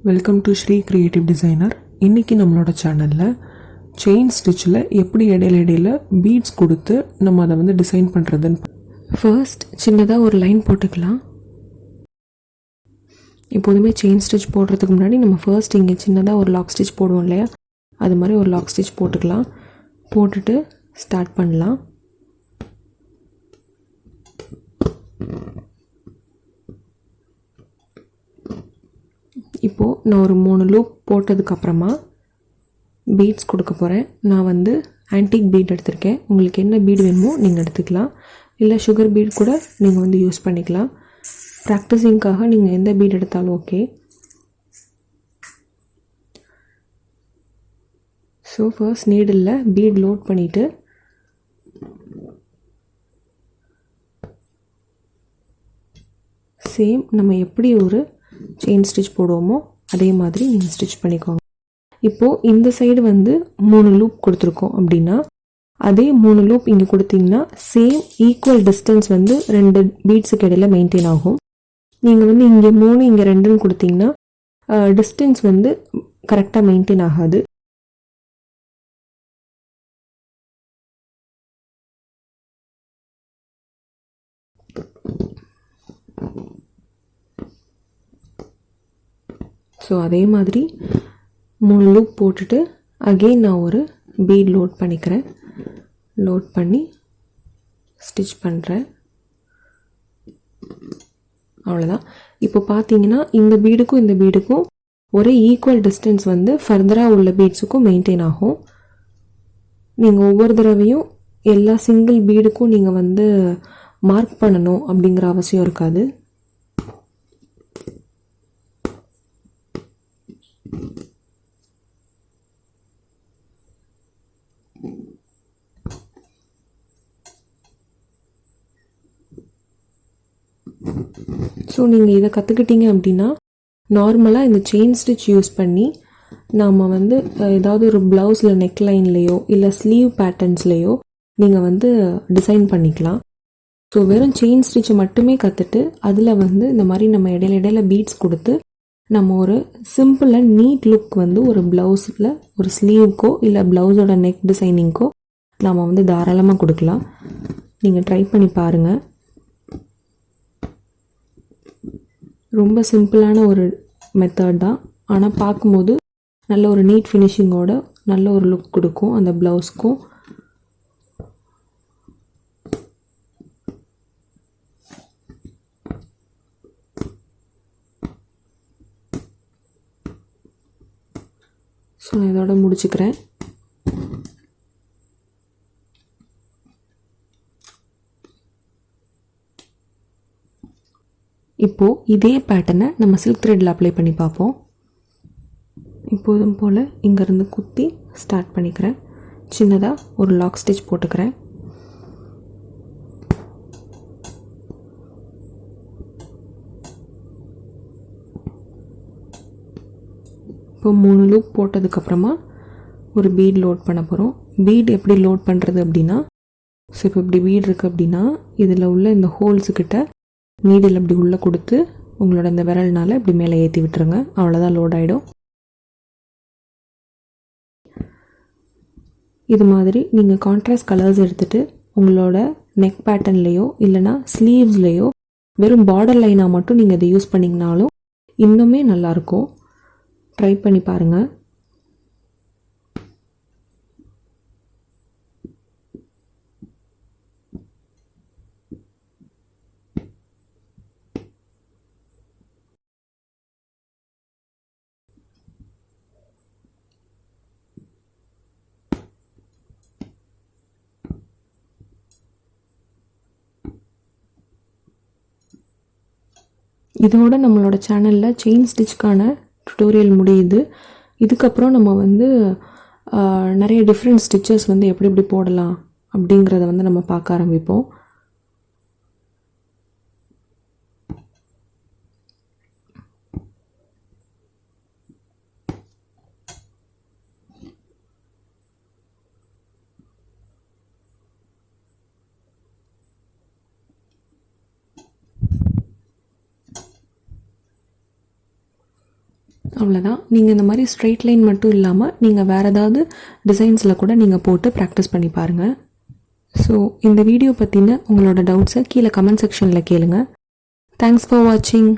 Welcome to Shri creative designer. இன்றைக்கி நம்மளோட சேனலில் செயின் ஸ்டிச்சில் எப்படி இடையில பீட்ஸ் கொடுத்து நம்ம அதை வந்து டிசைன் பண்ணுறதுன்னு ஃபர்ஸ்ட் சின்னதாக ஒரு லைன் போட்டுக்கலாம். எப்போதுமே செயின் ஸ்டிச் போடுறதுக்கு முன்னாடி நம்ம ஃபர்ஸ்ட் இங்கே சின்னதாக ஒரு லாக் ஸ்டிச் போடுவோம் இல்லையா, அது மாதிரி ஒரு லாக் ஸ்டிச் போட்டுக்கலாம். போட்டுட்டு ஸ்டார்ட் பண்ணலாம். இப்போது நான் ஒரு 3 லூப் போட்டதுக்கப்புறமா பீட்ஸ் கொடுக்க போகிறேன். நான் வந்து ஆன்டிக் பீட் எடுத்திருக்கேன். உங்களுக்கு என்ன பீட் வேணுமோ நீங்கள் எடுத்துக்கலாம். இல்லை சுகர் பீட் கூட நீங்கள் வந்து யூஸ் பண்ணிக்கலாம். ப்ராக்டிஸிங்காக நீங்கள் எந்த பீட் எடுத்தாலும் okay. So first needle beat load பண்ணிவிட்டு சேம் நம்ம எப்படி ஒரு செயின் ஸ்டிச் போடுவோமோ அதே மாதிரி நீங்கள் ஸ்டிச் பண்ணிக்கோங்க. இப்போது இந்த சைடு வந்து 3 லூப் கொடுத்துருக்கோம் அப்படின்னா அதே 3 லூப் இங்கே கொடுத்தீங்கன்னா சேம் ஈக்குவல் டிஸ்டன்ஸ் வந்து 2 பீட்ஸுக்கு இடையில மெயின்டைன் ஆகும். நீங்கள் வந்து இங்கே 3 இங்கே 2ன்னு கொடுத்தீங்கன்னா டிஸ்டன்ஸ் வந்து கரெக்டாக மெயின்டைன் ஆகாது. ஸோ அதே மாதிரி 3 லூப் போட்டுட்டு அகெயின் நான் ஒரு பீட் லோட் பண்ணிக்கிறேன். லோட் பண்ணி ஸ்டிச் பண்ணுறேன். அவ்வளோதான். இப்போ பார்த்தீங்கன்னா இந்த பீடுக்கும் இந்த பீடுக்கும் ஒரே ஈக்குவல் டிஸ்டன்ஸ் வந்து ஃபர்தராக உள்ள பீட்ஸுக்கும் மெயின்டைன் ஆகும். நீங்கள் ஒவ்வொரு தடவையும் எல்லா சிங்கிள் பீடுக்கும் நீங்கள் வந்து மார்க் பண்ணணும் அப்படிங்கிற அவசியம் இருக்காது. ஸோ நீங்கள் இதை கற்றுக்கிட்டீங்க அப்படின்னா நார்மலாக இந்த செயின் ஸ்டிச் யூஸ் பண்ணி நாம் வந்து ஏதாவது ஒரு ப்ளவுஸில் நெக்லைன்லேயோ இல்லை ஸ்லீவ் பேட்டர்ன்ஸ்லேயோ நீங்கள் வந்து டிசைன் பண்ணிக்கலாம். ஸோ வெறும் செயின் ஸ்டிச்சை மட்டுமே கற்றுட்டு அதில் வந்து இந்த மாதிரி நம்ம இடையில பீட்ஸ் கொடுத்து நம்ம ஒரு சிம்பிள் அண்ட் நீட் லுக் வந்து ஒரு ப்ளவுஸில் ஒரு ஸ்லீவுக்கோ இல்லை ப்ளவுஸோட நெக் டிசைனிங்க்கோ நாம் வந்து தாராளமாக கொடுக்கலாம். நீங்கள் ட்ரை பண்ணி பாருங்கள். ரொம்ப சிம்பிளான ஒரு மெத்தட் தான், ஆனால் பார்க்கும்போது நல்ல ஒரு நீட் ஃபினிஷிங்கோட நல்ல ஒரு லுக் கொடுக்கும் அந்த ப்ளவுஸ்க்கும். ஸோ நான் இதோட முடிச்சுக்கிறேன். இப்போது இதே பேட்டர்னை நம்ம சில்க் த்ரெட்டில் அப்ளை பண்ணி பார்ப்போம். இப்போதும் போல் இங்கேருந்து குத்தி ஸ்டார்ட் பண்ணிக்கிறேன். சின்னதாக ஒரு லாக் ஸ்டிச் போட்டுக்கிறேன். இப்போ 3 லூப் போட்டதுக்கப்புறமா ஒரு பீட் லோட் பண்ண போகிறோம். பீட் எப்படி லோட் பண்ணுறது அப்படின்னா, ஸோ இப்போ இப்படி பீட் இருக்குது அப்படின்னா இதில் உள்ள இந்த ஹோல்ஸுக்கிட்ட நீடில் அப்படி உள்ளே கொடுத்து உங்களோட இந்த விரல்னால் இப்படி மேலே ஏற்றி விட்டுருங்க. அவ்வளோதான், லோட் ஆகிடும். இது மாதிரி நீங்கள் கான்ட்ராஸ்ட் கலர்ஸ் எடுத்துகிட்டு உங்களோட நெக் பேட்டர்ன்லேயோ இல்லைனா ஸ்லீவ்ஸ்லேயோ வெறும் பார்டர் லைனாக மட்டும் நீங்கள் இதை யூஸ் பண்ணிங்கனாலும் இன்னுமே நல்லாயிருக்கும். ட்ரை பண்ணி பாருங்கள். இதோட நம்மளோட சேனலில் செயின் ஸ்டிச்சுக்கான டுட்டோரியல் முடியுது. இதுக்கப்புறம் நம்ம வந்து நிறைய டிஃப்ரெண்ட் ஸ்டிச்சஸ் வந்து எப்படி எப்படி போடலாம் அப்படிங்கிறத வந்து நம்ம பார்க்க ஆரம்பிப்போம். அவ்வளோதான். நீங்கள் இந்த மாதிரி ஸ்ட்ரெயிட் லைன் மட்டும் இல்லாமல் நீங்கள் வேறு ஏதாவது டிசைன்ஸில் கூட நீங்கள் போட்டு ப்ராக்டிஸ் பண்ணி பாருங்கள். ஸோ இந்த வீடியோ பற்றின உங்களோட டவுட்ஸை கீழே கமெண்ட் செக்ஷனில் கேளுங்க. தேங்க்ஸ் ஃபார் வாட்சிங்.